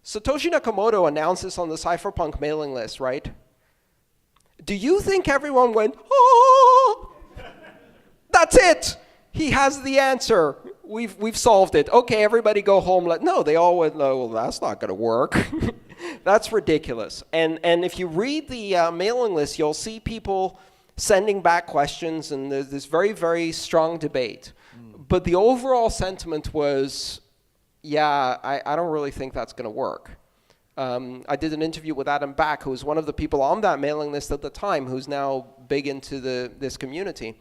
Satoshi Nakamoto announced this on the Cypherpunk mailing list, right? Do you think everyone went, oh, that's it. He has the answer. We've solved it. Okay, everybody go home. No, they all went, no, well, that's not going to work. That's ridiculous. And if you read the mailing list, you'll see people sending back questions, and there's this very, very strong debate. But the overall sentiment was, yeah, I don't really think that's going to work. I did an interview with Adam Back, who was one of the people on that mailing list at the time, who's now big into this community.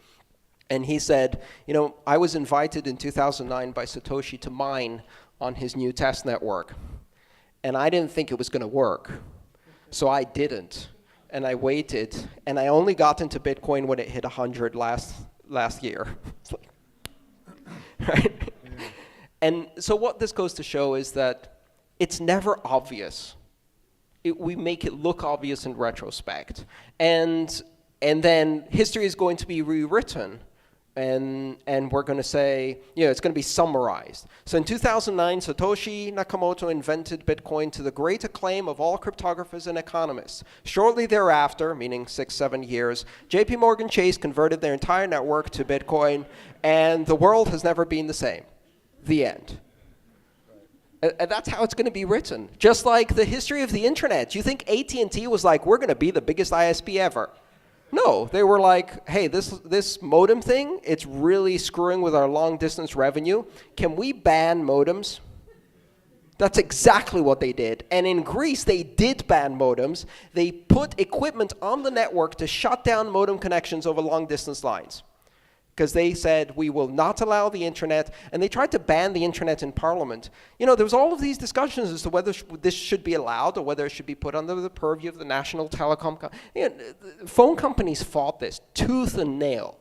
And he said, you know, I was invited in 2009 by Satoshi to mine on his new test network. And I didn't think it was going to work. So I didn't. And I waited. And I only got into Bitcoin when it hit 100 last year. Right? Yeah. And so what this goes to show is that it's never obvious. We make it look obvious in retrospect. And then history is going to be rewritten. And we're going to say, you know, it's going to be summarized. So in 2009, Satoshi Nakamoto invented Bitcoin to the great acclaim of all cryptographers and economists. Shortly thereafter, meaning 6-7 years, JP Morgan Chase converted their entire network to Bitcoin, and the world has never been the same. The end. And that's how it's going to be written. Just like the history of the internet. You think AT&T was like, we're going to be the biggest ISP ever. No, they were like, hey, this modem thing, it's really screwing with our long-distance revenue. Can we ban modems? That's exactly what they did. And in Greece, they did ban modems. They put equipment on the network to shut down modem connections over long-distance lines. Because they said, we will not allow the internet. And they tried to ban the internet in Parliament. You know, there was all of these discussions as to whether this should be allowed or whether it should be put under the purview of the national telecom. You know, phone companies fought this tooth and nail.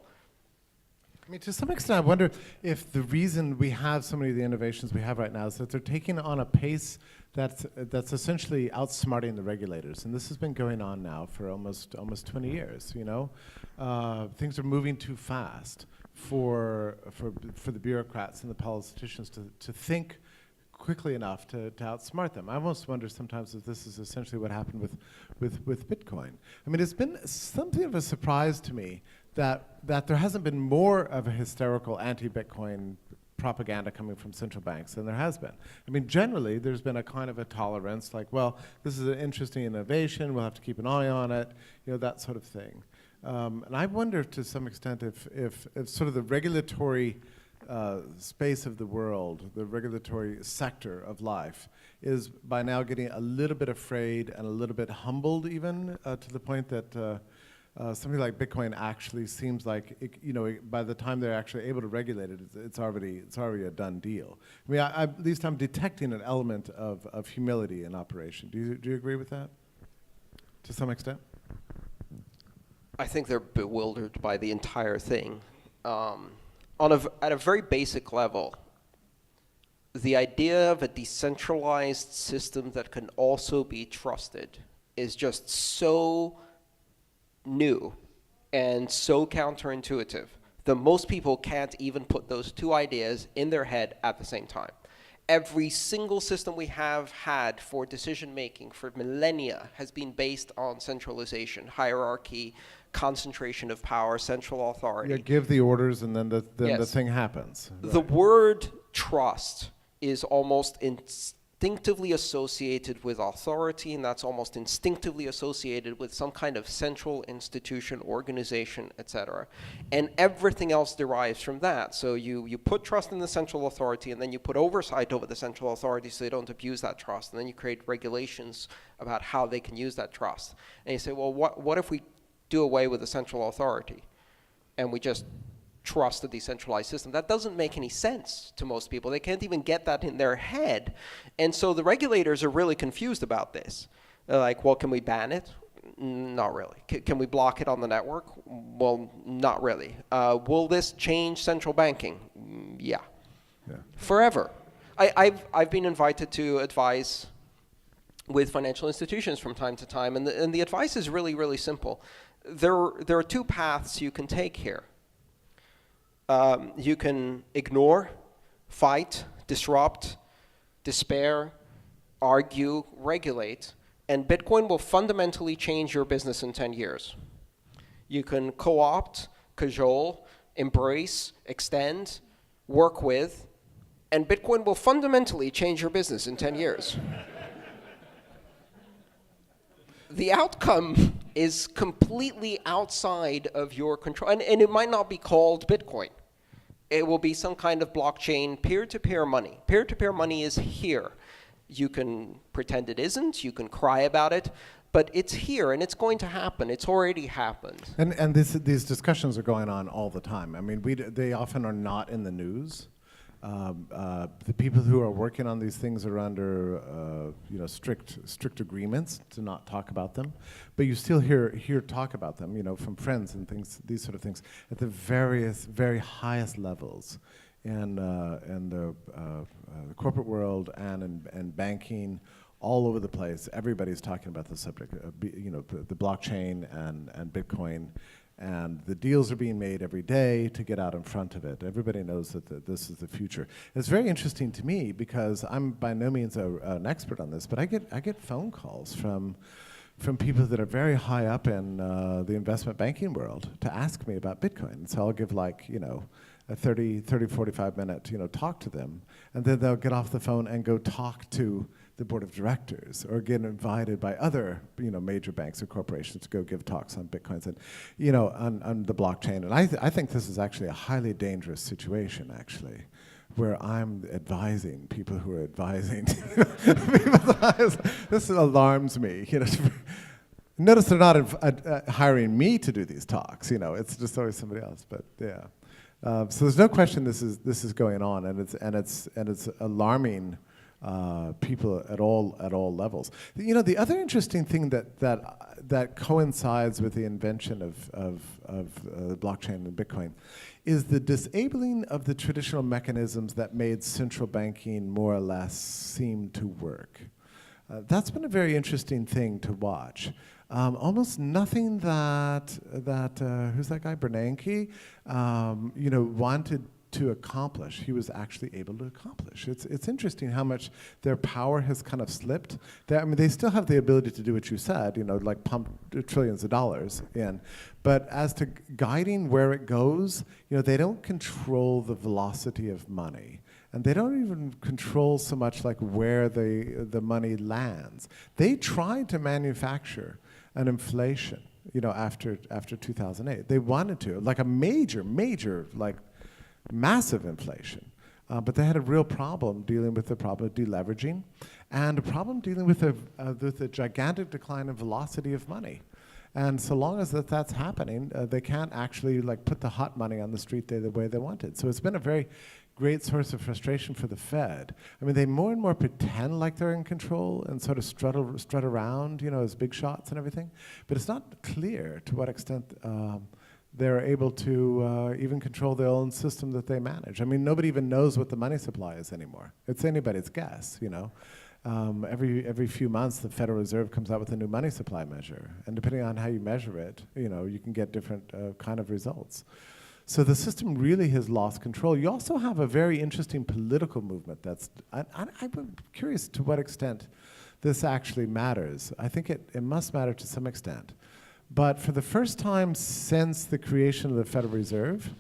I mean, to some extent, I wonder if the reason we have so many of the innovations we have right now is that they're taking on a pace that's essentially outsmarting the regulators, and this has been going on now for almost 20 years. You know, things are moving too fast for the bureaucrats and the politicians to think quickly enough to outsmart them. I almost wonder sometimes if this is essentially what happened with Bitcoin. I mean, it's been something of a surprise to me that there hasn't been more of a hysterical anti-Bitcoin propaganda coming from central banks than there has been. I mean, generally, there's been a kind of a tolerance, like, well, this is an interesting innovation, we'll have to keep an eye on it, you know, that sort of thing. And I wonder to some extent if sort of the regulatory space of the world, the regulatory sector of life, is by now getting a little bit afraid and a little bit humbled even to the point that something like Bitcoin actually seems like, you know, by the time they're actually able to regulate it, it's already a done deal. I mean, at least I'm detecting an element of humility in operation. Do you agree with that, to some extent? I think they're bewildered by the entire thing. At a very basic level, the idea of a decentralized system that can also be trusted is just so new and so counterintuitive that most people can't even put those two ideas in their head at the same time. Every single system we have had for decision making for millennia has been based on centralization, hierarchy, concentration of power, central authority. Yeah, give the orders and then the thing happens. Right. The word trust is almost instinctively associated with authority, and that's almost instinctively associated with some kind of central institution, organization, etc. And everything else derives from that. So you put trust in the central authority, and then you put oversight over the central authority so they don't abuse that trust, and then you create regulations about how they can use that trust. And you say, well, what if we do away with the central authority and we just trust a decentralized system? That doesn't make any sense to most people. They can't even get that in their head. And so the regulators are really confused about this. They're like, well, can we ban it? Not really. Can we block it on the network? Well, not really. Will this change central banking? Yeah. Forever. I've been invited to advise with financial institutions from time to time, and the advice is really, really simple. There are two paths you can take here. You can ignore, fight, disrupt, despair, argue, regulate, and Bitcoin will fundamentally change your business in 10 years. You can co-opt, cajole, embrace, extend, work with, and Bitcoin will fundamentally change your business in 10 years. The outcome is completely outside of your control. And it might not be called Bitcoin. It will be some kind of blockchain peer-to-peer money. Peer-to-peer money is here. You can pretend it isn't. You can cry about it. But it's here, and it's going to happen. It's already happened. And these discussions are going on all the time. I mean, they often are not in the news. The people who are working on these things are under strict agreements to not talk about them, but you still hear talk about them, from friends and things, these sort of things, at the very highest levels, in the corporate world and in banking, all over the place. Everybody's talking about the subject, the blockchain and Bitcoin. And the deals are being made every day to get out in front of it. Everybody knows that this is the future. It's very interesting to me because I'm by no means an expert on this, but I get phone calls from people that are very high up in the investment banking world to ask me about Bitcoin. So I'll give a 30, 45 minute talk to them, and then they'll get off the phone and go talk to the board of directors, or get invited by other major banks or corporations to go give talks on Bitcoins and on the blockchain. And I think this is actually a highly dangerous situation, actually, where I'm advising people who are advising. This alarms me. Notice they're not hiring me to do these talks. It's just always somebody else. But yeah, so there's no question this is going on, and it's alarming. People at all levels. The other interesting thing that coincides with the invention of blockchain and Bitcoin is the disabling of the traditional mechanisms that made central banking more or less seem to work. That's been a very interesting thing to watch. Almost nothing that who's that guy, Bernanke, wanted to accomplish, he was actually able to accomplish. It's interesting how much their power has kind of slipped. They still have the ability to do what you said, like pump trillions of dollars in. But as to guiding where it goes, they don't control the velocity of money. And they don't even control so much like where the money lands. They tried to manufacture an inflation, after 2008. They wanted to, like a major, massive inflation. But they had a real problem dealing with the problem of deleveraging and a problem dealing with the gigantic decline in velocity of money. And so long as that's happening, they can't actually put the hot money on the street the way they wanted. So it's been a very great source of frustration for the Fed. They more and more pretend like they're in control and sort of strut around, as big shots and everything. But it's not clear to what extent they're able to even control their own system that they manage. Nobody even knows what the money supply is anymore. It's anybody's guess, Every few months, the Federal Reserve comes out with a new money supply measure. And depending on how you measure it, you can get different kind of results. So the system really has lost control. You also have a very interesting political movement I'm curious to what extent this actually matters. I think it must matter to some extent. But for the first time since the creation of the Federal Reserve,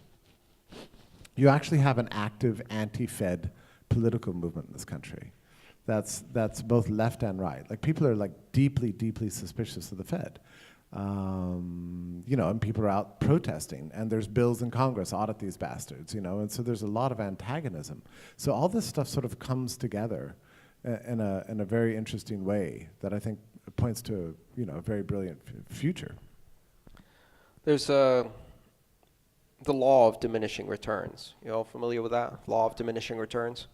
you actually have an active anti-Fed political movement in this country. That's both left and right. People are deeply suspicious of the Fed. And people are out protesting, and there's bills in Congress, audit these bastards, and so there's a lot of antagonism. So all this stuff sort of comes together in a very interesting way that I think points to a very brilliant future. There's the law of diminishing returns. You all familiar with that? Law of diminishing returns?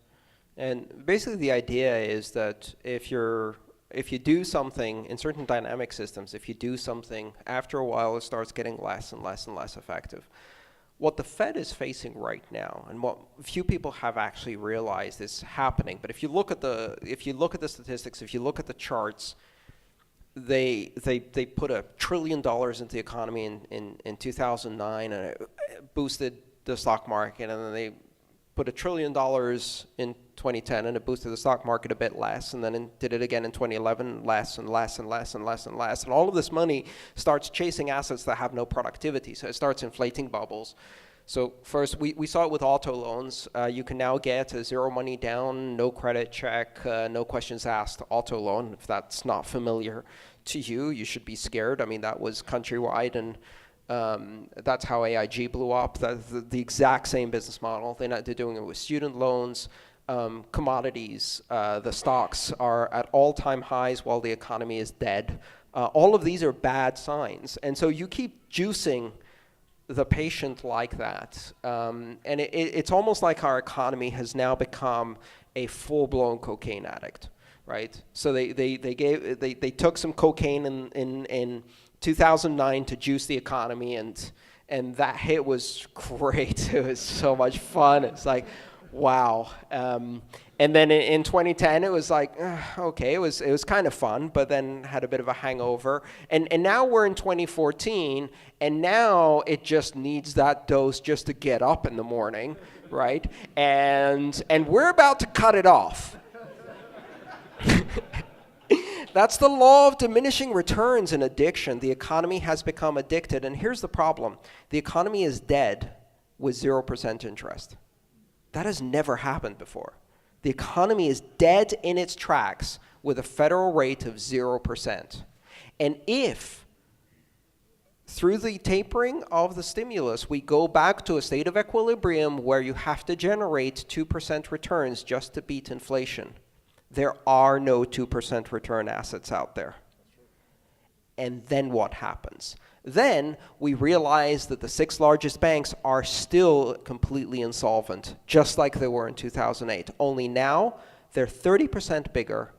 And basically the idea is that if you do something in certain dynamic systems, if you do something, after a while it starts getting less and less and less effective. What the Fed is facing right now, and what few people have actually realized is happening, but if you look at the statistics, if you look at the charts, they put $1 trillion into the economy in 2009, and it boosted the stock market, and then they put $1 trillion in 2010, and it boosted the stock market a bit less, and then did it again in 2011, less and less and less and less and less. And all of this money starts chasing assets that have no productivity, so it starts inflating bubbles. So first, we saw it with auto loans. You can now get a zero money down, no credit check, no questions asked auto loan. If that's not familiar to you, you should be scared. I mean, that was countrywide, and that's how AIG blew up. That's the exact same business model. They're doing it with student loans, commodities. The stocks are at all-time highs while the economy is dead. All of these are bad signs. And so you keep juicing the patient like that. And it's almost like our economy has now become a full-blown cocaine addict, right? So they took some cocaine in 2009 to juice the economy, and that hit was great. It was so much fun. It's like, wow. And then in 2010, it was like, okay, it was kind of fun, but then had a bit of a hangover. And now we're in 2014, and now it just needs that dose just to get up in the morning, right? And we're about to cut it off. That's the law of diminishing returns in addiction. The economy has become addicted, and here's the problem. The economy is dead with 0% interest. That has never happened before. The economy is dead in its tracks with a federal rate of 0%. And if, through the tapering of the stimulus, we go back to a state of equilibrium where you have to generate 2% returns just to beat inflation, there are no 2% return assets out there. And then what happens? Then we realize that the 6 largest banks are still completely insolvent, just like they were in 2008. Only now they're 30% bigger,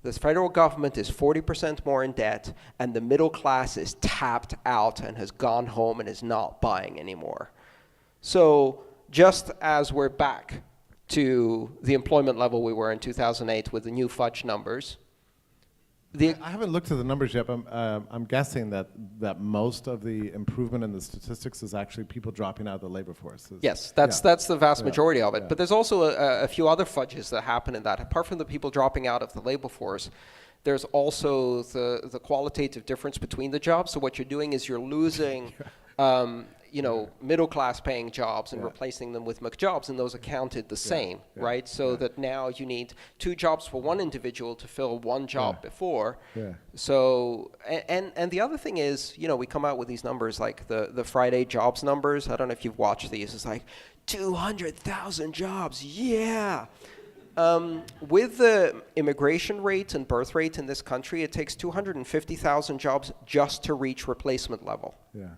the federal government is 40% more in debt, and the middle class is tapped out and has gone home and is not buying anymore. So just as we're back to the employment level we were in 2008 with the new fudge numbers. I haven't looked at the numbers yet, but I'm guessing that most of the improvement in the statistics is actually people dropping out of the labor force. Yes, that's the vast majority of it. Yeah. But there's also a few other fudges that happen in that. Apart from the people dropping out of the labor force, there's also the qualitative difference between the jobs. So what you're doing is you're losing middle-class paying jobs and replacing them with McJobs, and those are counted the same, right? So that now you need 2 jobs for one individual to fill 1 job before. Yeah. So, and the other thing is, we come out with these numbers like the Friday jobs numbers. I don't know if you've watched these. It's like 200,000 jobs, yeah. With the immigration rate and birth rate in this country, it takes 250,000 jobs just to reach replacement level. Yeah.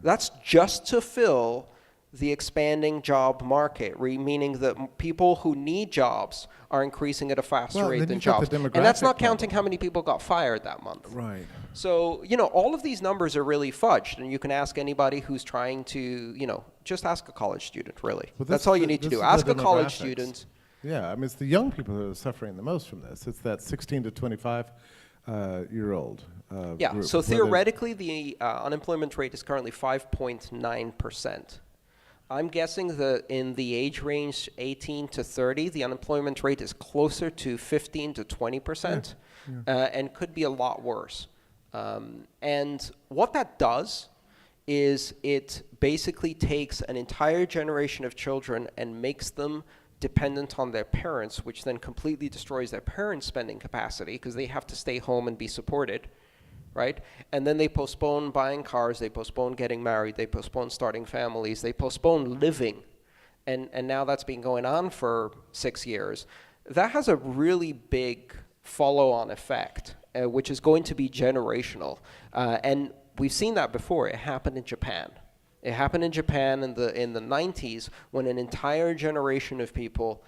That's just to fill the expanding job market, meaning that people who need jobs are increasing at a faster rate than jobs. And that's not counting how many people got fired that month. Right. So, all of these numbers are really fudged, and you can ask anybody who's trying to, just ask a college student, really. Well, that's all you need to do. Ask a college student. Yeah, I mean, it's the young people who are suffering the most from this. It's that 16 to 25 year old group. So theoretically, the unemployment rate is currently 5.9%. I'm guessing that in the age range 18 to 30, the unemployment rate is closer to 15 to 20%, and could be a lot worse. And what that does is it basically takes an entire generation of children and makes them dependent on their parents, which then completely destroys their parents' spending capacity because they have to stay home and be supported, right? And then they postpone buying cars, they postpone getting married, they postpone starting families, they postpone living. And now that's been going on for 6 years. That has a really big follow-on effect, which is going to be generational. And we've seen that before. It happened in Japan. It happened in Japan in the 90s when an entire generation of people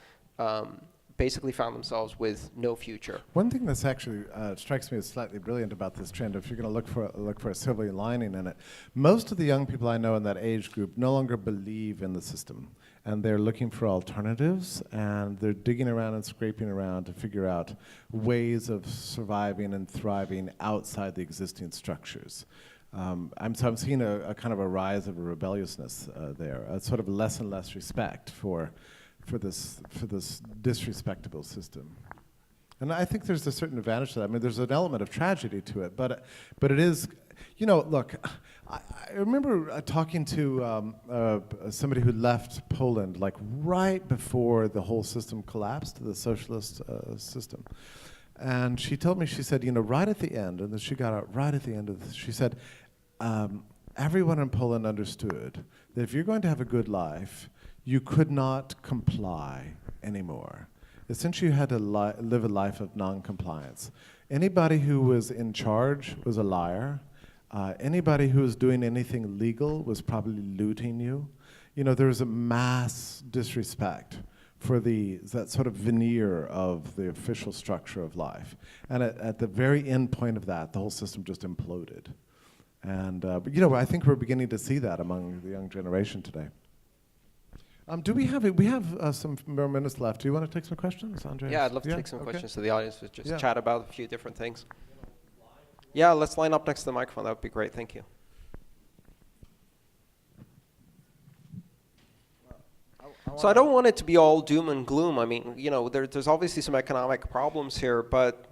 basically found themselves with no future. One thing that's actually strikes me as slightly brilliant about this trend, if you're going to look for a silver lining in it, most of the young people I know in that age group no longer believe in the system, and they're looking for alternatives, and they're digging around and scraping around to figure out ways of surviving and thriving outside the existing structures. I'm seeing a kind of a rise of a rebelliousness there, a sort of less and less respect for for this disrespectable system. And I think there's a certain advantage to that. I mean, there's an element of tragedy to it, but it is, look, I remember talking to somebody who left Poland like right before the whole system collapsed, the socialist system. And she told me, she said, right at the end, and then she got out right at the end of this, she said, everyone in Poland understood that if you're going to have a good life, you could not comply anymore. Essentially, you had to live a life of non-compliance. Anybody who was in charge was a liar. Anybody who was doing anything legal was probably looting you. There was a mass disrespect for that sort of veneer of the official structure of life. And at the very end point of that, the whole system just imploded. And but I think we're beginning to see that among the young generation today. Do we have some more minutes left? Do you want to take some questions, Andreas? Yeah, I'd love to take some questions to the audience. Just Yeah. chat about a few different things. Yeah, let's line up next to the microphone. That would be great. Thank you. So I don't want it to be all doom and gloom. I mean, there's obviously some economic problems here, but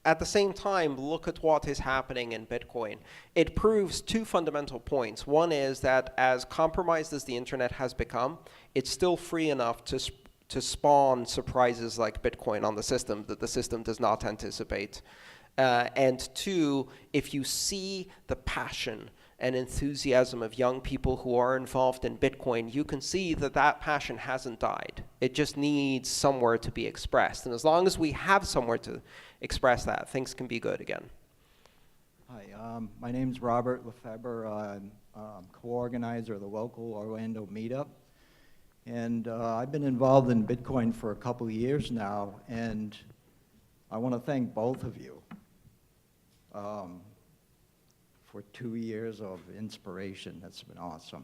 at the same time, look at what is happening in Bitcoin. It proves two fundamental points. One is that as compromised as the internet has become, it's still free enough to spawn surprises like Bitcoin on the system that the system does not anticipate. And two, if you see the passion and enthusiasm of young people who are involved in Bitcoin, you can see that that passion hasn't died. It just needs somewhere to be expressed. And as long as we have somewhere to express that, things can be good again. Hi, my name's Robert Lefebvre. I'm co-organizer of the local Orlando meetup. And I've been involved in Bitcoin for a couple of years now, and I want to thank both of you for 2 years of inspiration. That's been awesome.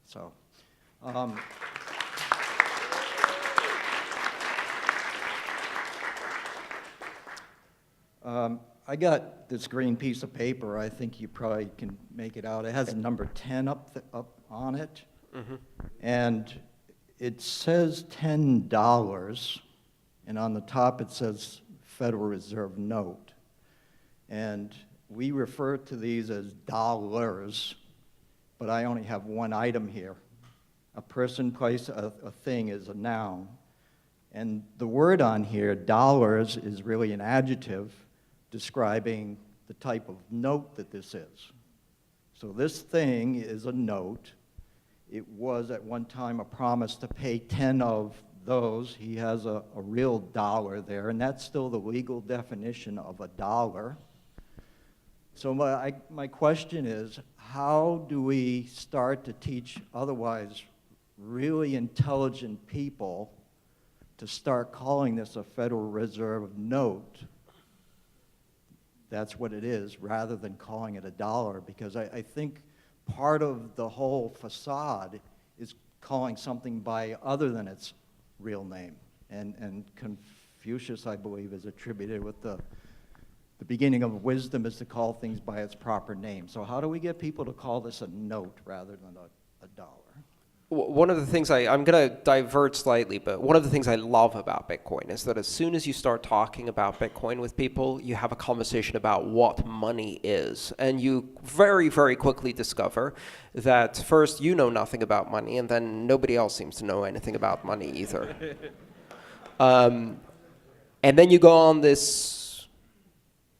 So, I got this green piece of paper. I think you probably can make it out. It has a number 10 up on it. Mm-hmm. And it says $10, and on the top it says Federal Reserve note. And we refer to these as dollars, but I only have one item here. A person, place, a thing is a noun. And the word on here, dollars, is really an adjective describing the type of note that this is. So this thing is a note. It was at one time a promise to pay 10 of those. He has a real dollar there, and that's still the legal definition of a dollar. So my question is, how do we start to teach otherwise really intelligent people to start calling this a Federal Reserve note? That's what it is, rather than calling it a dollar, because I think part of the whole facade is calling something by other than its real name. And Confucius, I believe, is attributed with the beginning of wisdom is to call things by its proper name. So how do we get people to call this a note rather than a dollar? One of the things I'm going to divert slightly, but one of the things I love about Bitcoin is that as soon as you start talking about Bitcoin with people, you have a conversation about what money is. And you very, very quickly discover that first you know nothing about money, and then nobody else seems to know anything about money either. And then you go on this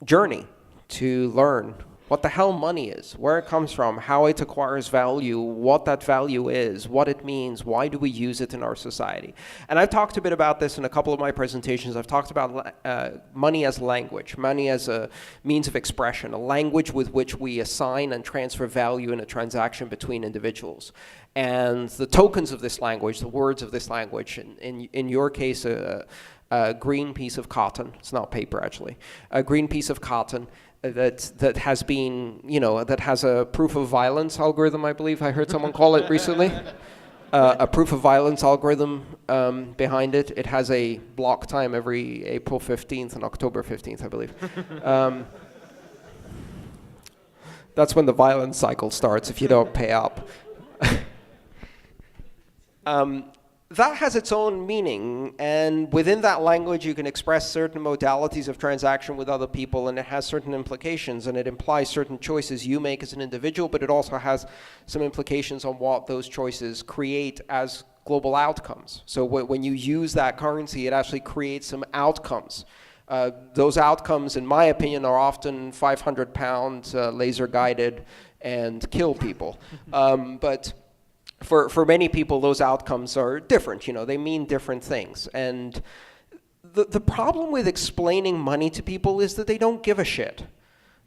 journey to learn what the hell money is, where it comes from, how it acquires value, what that value is, what it means, why do we use it in our society. And I've talked a bit about this in a couple of my presentations. I've talked about money as language, money as a means of expression, a language with which we assign and transfer value in a transaction between individuals. And the tokens of this language, the words of this language, in your case, a green piece of cotton, it's not paper actually, a green piece of cotton that has been, that has a proof of violence algorithm, I believe I heard someone call it recently. A proof of violence algorithm behind it. It has a block time every April 15th and October 15th, I believe. That's when the violence cycle starts if you don't pay up. that has its own meaning, and within that language you can express certain modalities of transaction with other people, and it has certain implications, and it implies certain choices you make as an individual, but it also has some implications on what those choices create as global outcomes. So when you use that currency, it actually creates some outcomes. Those outcomes, in my opinion, are often 500-pound laser guided and kill people. But for many people, those outcomes are different. You know, they mean different things. And the problem with explaining money to people is that they don't give a shit.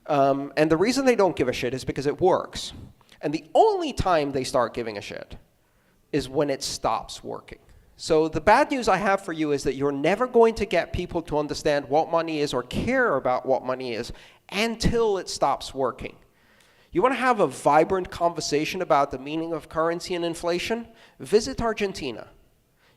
And the reason they don't give a shit is because it works. And the only time they start giving a shit is when it stops working. So the bad news I have for you is that you're never going to get people to understand what money is or care about what money is until it stops working. You want to have a vibrant conversation about the meaning of currency and inflation? Visit Argentina.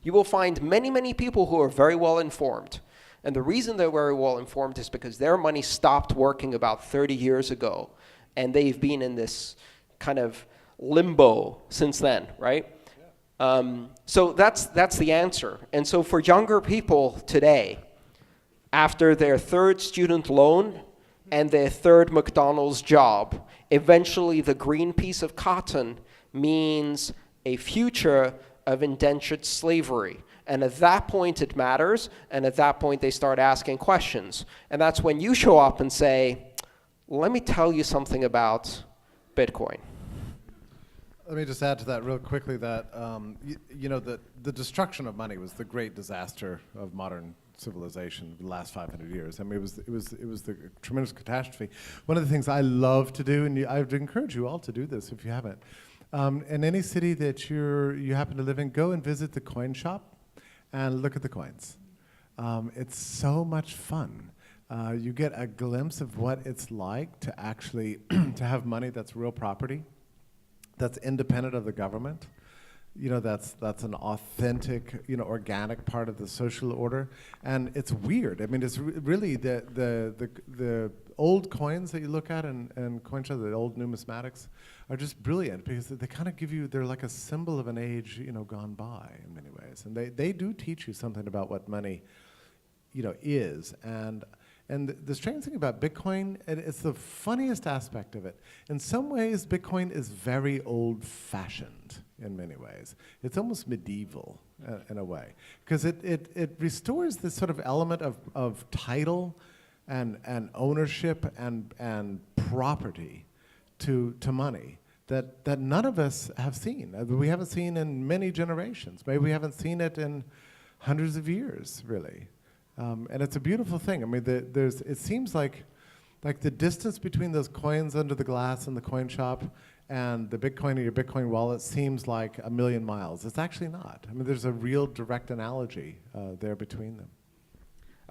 You will find many, many people who are very well informed. And the reason they're very well informed is because their money stopped working about 30 years ago. And they've been in this kind of limbo since then, right? So that's the answer. And so for younger people today, after their third student loan and their third McDonald's job, eventually the green piece of cotton means a future of indentured slavery. And at that point it matters, and at that point they start asking questions. And that's when you show up and say, let me tell you something about Bitcoin. Let me just add to that real quickly that you know, the destruction of money was the great disaster of modern civilization the last 500 years. I mean, it was the tremendous catastrophe. One of the things I love to do, and I would encourage you all to do this if you haven't, in any city that you happen to live in, go and visit the coin shop and look at the coins. It's so much fun. You get a glimpse of what it's like to actually to have money that's real property, that's independent of the government. You know, that's an authentic, you know, organic part of the social order, and it's weird. I mean, it's really the old coins that you look at and coin shops, the old numismatics, are just brilliant because they kind of give you, they're like a symbol of an age, you know, gone by in many ways, and they do teach you something about what money, you know, is. And the strange thing about Bitcoin, it's the funniest aspect of it. In some ways, Bitcoin is very old-fashioned in many ways. It's almost medieval in a way, because it restores this sort of element of title and ownership and property to money that none of us have seen. We haven't seen in many generations. Maybe we haven't seen it in hundreds of years, really. And it's a beautiful thing. I mean, it seems like the distance between those coins under the glass in the coin shop and the Bitcoin or your Bitcoin wallet seems like 1,000,000 miles. It's actually not. I mean, there's a real direct analogy there between them.